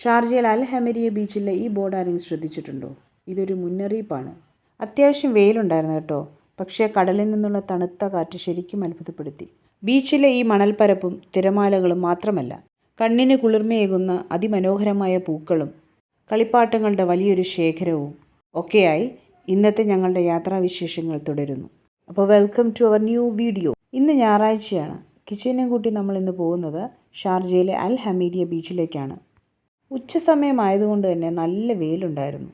ഷാർജയിൽ അൽ ഹമരിയ ബീച്ചിലെ ഈ ബോർഡ് ആരെങ്കിലും ശ്രദ്ധിച്ചിട്ടുണ്ടോ? ഇതൊരു മുന്നറിയിപ്പാണ്. അത്യാവശ്യം വെയിലുണ്ടായിരുന്നു കേട്ടോ, പക്ഷേ കടലിൽ നിന്നുള്ള തണുത്ത കാറ്റ് ശരിക്കും അത്ഭുതപ്പെടുത്തി. ബീച്ചിലെ ഈ മണൽപ്പരപ്പും തിരമാലകളും മാത്രമല്ല, കണ്ണിന് കുളിർമയേകുന്ന അതിമനോഹരമായ പൂക്കളും കളിപ്പാട്ടങ്ങളുടെ വലിയൊരു ശേഖരവും ഒക്കെയായി ഇന്നത്തെ ഞങ്ങളുടെ യാത്രാവിശേഷങ്ങൾ തുടരുന്നു. അപ്പോൾ welcome to our new video. ഇന്ന് ഞായറാഴ്ചയാണ്. കിച്ചനെയും കൂട്ടി നമ്മൾ ഇന്ന് പോകുന്നത് ഷാർജയിലെ അൽ ഹമീരിയ ബീച്ചിലേക്കാണ്. ഉച്ച സമയമായതുകൊണ്ട് തന്നെ നല്ല വെയിലുണ്ടായിരുന്നു.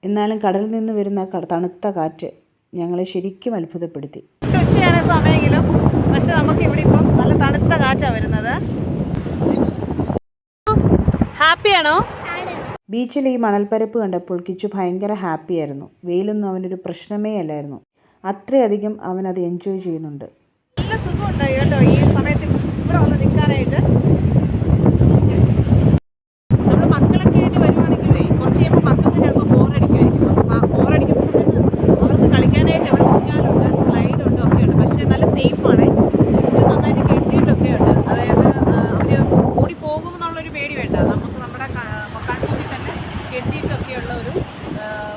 എന്നാലും കടലിൽ നിന്ന് വരുന്ന തണുത്ത കാറ്റ് ഞങ്ങളെ ശരിക്കും അത്ഭുതപ്പെടുത്തി. ഉച്ചയാണ് സമയമെങ്കിലും പക്ഷെ നമുക്ക് ഇവിടെ ഇപ്പം നല്ല തണുത്ത കാറ്റാണ് വരുന്നത്. ഹാപ്പിയാണോ? ബീച്ചിൽ ഈ മണൽപ്പരപ്പ് കണ്ടപ്പോൾ കിച്ചു ഭയങ്കര ഹാപ്പിയായിരുന്നു. വെയിലൊന്നും അവനൊരു പ്രശ്നമേ അല്ലായിരുന്നു. അത്രയധികം അവനത് എൻജോയ് ചെയ്യുന്നുണ്ട്. നല്ല സുഖമുണ്ടായി കേട്ടോ ഈ സമയത്ത് ഇവിടെ വന്ന് നിൽക്കാനായിട്ട്. നമ്മൾ മക്കളൊക്കെ ആയിട്ട് വരുവാണെങ്കിലേ കുറച്ച് കഴിയുമ്പോൾ മക്കൾക്ക് ചിലപ്പോൾ ബോറടിക്കുമായിരിക്കും. അപ്പോൾ ബോറടിക്കുന്ന സമയത്ത് അവർക്ക് കളിക്കാനായിട്ട് ഇവിടെ ഊഞ്ഞാലുണ്ട്, സ്ലൈഡുണ്ട്, ഒക്കെയുണ്ട്. പക്ഷേ നല്ല സേഫാണ്. ചുറ്റും നന്നായിട്ട് കെട്ടിയിട്ടൊക്കെ ഉണ്ട്. അതായത് അവർ ഓടി പോകുമെന്നുള്ളൊരു പേടി വേണ്ട. നമുക്ക് നമ്മുടെ കൺമുന്നിൽ തന്നെ കെട്ടിയിട്ടൊക്കെയുള്ള ഒരു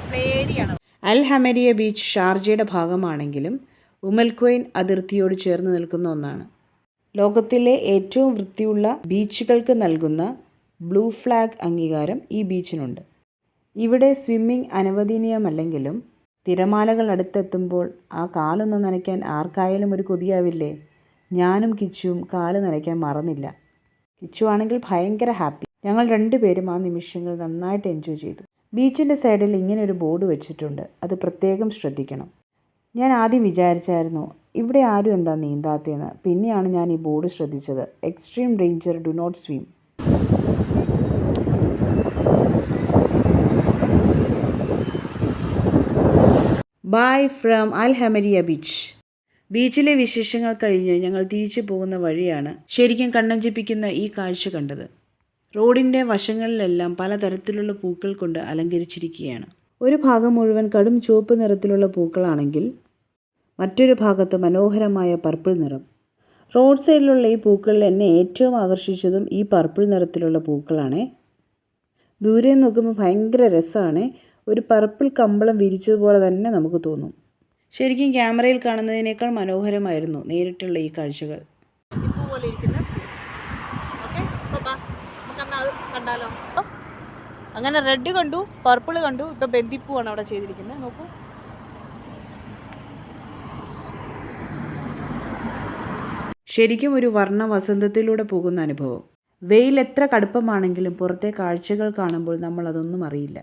പ്ലേ ഏരിയയാണ്. അൽ ഹമരിയ ബീച്ച് ഷാർജയുടെ ഭാഗമാണെങ്കിലും ഉമൽക്വൈൻ അതിർത്തിയോട് ചേർന്ന് നിൽക്കുന്ന ഒന്നാണ്. ലോകത്തിലെ ഏറ്റവും വൃത്തിയുള്ള ബീച്ചുകൾക്ക് നൽകുന്ന ബ്ലൂ ഫ്ലാഗ് അംഗീകാരം ഈ ബീച്ചിനുണ്ട്. ഇവിടെ സ്വിമ്മിംഗ് അനുവദനീയമല്ലെങ്കിലും തിരമാലകൾ അടുത്തെത്തുമ്പോൾ ആ കാലൊന്ന് നനയ്ക്കാൻ ആർക്കായാലും ഒരു കൊതിയാവില്ലേ? ഞാനും കിച്ചുവും കാല് നനയ്ക്കാൻ മറന്നില്ല. കിച്ചു ആണെങ്കിൽ ഭയങ്കര ഹാപ്പി. ഞങ്ങൾ രണ്ടുപേരും ആ നിമിഷങ്ങൾ നന്നായിട്ട് എൻജോയ് ചെയ്തു. ബീച്ചിൻ്റെ സൈഡിൽ ഇങ്ങനെ ഒരു ബോർഡ് വെച്ചിട്ടുണ്ട്. അത് പ്രത്യേകം ശ്രദ്ധിക്കണം. ഞാൻ ആദ്യം വിചാരിച്ചായിരുന്നു ഇവിടെ ആരും എന്താ നീന്താത്തതെന്ന്. പിന്നെയാണ് ഞാൻ ഈ ബോർഡ് ശ്രദ്ധിച്ചത്. Extreme danger, do not swim. Bye from Al Hamriya beach. ബീച്ചിലെ വിശേഷങ്ങൾ കഴിഞ്ഞ് ഞങ്ങൾ തിരിച്ചു പോകുന്ന വഴിയാണ് ശരിക്കും കണ്ണഞ്ചിപ്പിക്കുന്ന ഈ കാഴ്ച കണ്ടത്. റോഡിൻ്റെ വശങ്ങളിലെല്ലാം പലതരത്തിലുള്ള പൂക്കൾ കൊണ്ട് അലങ്കരിച്ചിരിക്കുകയാണ്. ഒരു ഭാഗം മുഴുവൻ കടും ചുവപ്പ് നിറത്തിലുള്ള പൂക്കളാണെങ്കിൽ മറ്റൊരു ഭാഗത്ത് മനോഹരമായ പർപ്പിൾ നിറം. റോഡ് സൈഡിലുള്ള ഈ പൂക്കളിൽ എന്നെ ഏറ്റവും ആകർഷിച്ചതും ഈ പർപ്പിൾ നിറത്തിലുള്ള പൂക്കളാണ്. ദൂരെ നോക്കുമ്പോൾ ഭയങ്കര രസമാണ്. ഒരു പർപ്പിൾ കമ്പളം വിരിച്ചതുപോലെ തന്നെ നമുക്ക് തോന്നും. ശരിക്കും ക്യാമറയിൽ കാണുന്നതിനേക്കാൾ മനോഹരമായിരുന്നു നേരിട്ടുള്ള ഈ കാഴ്ചകൾ. കണ്ടാലോ? അങ്ങനെ റെഡ് കണ്ടു, പർപ്പിൾ കണ്ടു, ഇപ്പൊ ബന്ദിപ്പൂവാണ് അവിടെ ചെയ്തിരിക്കുന്നത്. നോക്കൂ, ശരിക്കും ഒരു വർണ്ണ വസന്തത്തിലൂടെ പോകുന്ന അനുഭവം. വെയിൽ എത്ര കടുപ്പമാണെങ്കിലും പുറത്തെ കാഴ്ചകൾ കാണുമ്പോൾ നമ്മൾ അതൊന്നും അറിയില്ല.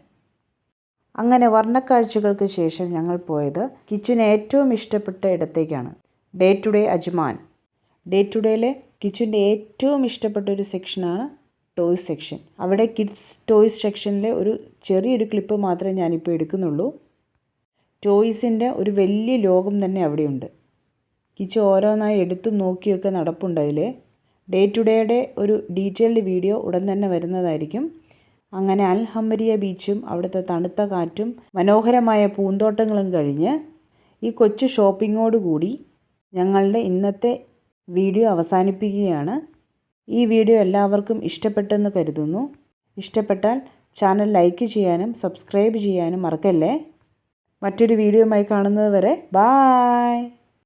അങ്ങനെ വർണ്ണക്കാഴ്ചകൾക്ക് ശേഷം ഞങ്ങൾ പോയത് കിച്ചുവിന് ഏറ്റവും ഇഷ്ടപ്പെട്ട ഇടത്തേക്കാണ്. Day to day Ajman. Day to ഡേയിലെ കിച്ചുവിൻ്റെ ഏറ്റവും ഇഷ്ടപ്പെട്ട ഒരു സെക്ഷനാണ് ടോയ്സ് സെക്ഷൻ. അവിടെ കിഡ്സ് ടോയ്സ് സെക്ഷനിലെ ഒരു ചെറിയൊരു ക്ലിപ്പ് മാത്രമേ ഞാനിപ്പോൾ എടുക്കുന്നുള്ളൂ. ടോയ്സിൻ്റെ ഒരു വലിയ ലോകം തന്നെ അവിടെയുണ്ട്. കിച്ചു ഓരോന്നായി എടുത്തും നോക്കിയൊക്കെ നടപ്പുണ്ട് അതിൽ. ഡേ ടു ഡേയുടെ ഒരു ഡീറ്റെയിൽഡ് വീഡിയോ ഉടൻ തന്നെ വരുന്നതായിരിക്കും. അങ്ങനെ അൽ ഹമരിയ ബീച്ചും അവിടുത്തെ തണുത്ത കാറ്റും മനോഹരമായ പൂന്തോട്ടങ്ങളും കഴിഞ്ഞ് ഈ കൊച്ചു ഷോപ്പിങ്ങോടുകൂടി ഞങ്ങളുടെ ഇന്നത്തെ വീഡിയോ അവസാനിപ്പിക്കുകയാണ്. ഈ വീഡിയോ എല്ലാവർക്കും ഇഷ്ടപ്പെട്ടെന്ന് കരുതുന്നു. ഇഷ്ടപ്പെട്ടാൽ ചാനൽ ലൈക്ക് ചെയ്യാനും സബ്സ്ക്രൈബ് ചെയ്യാനും മറക്കല്ലേ. മറ്റൊരു വീഡിയോയുമായി കാണുന്നത് വരെ ബായ്.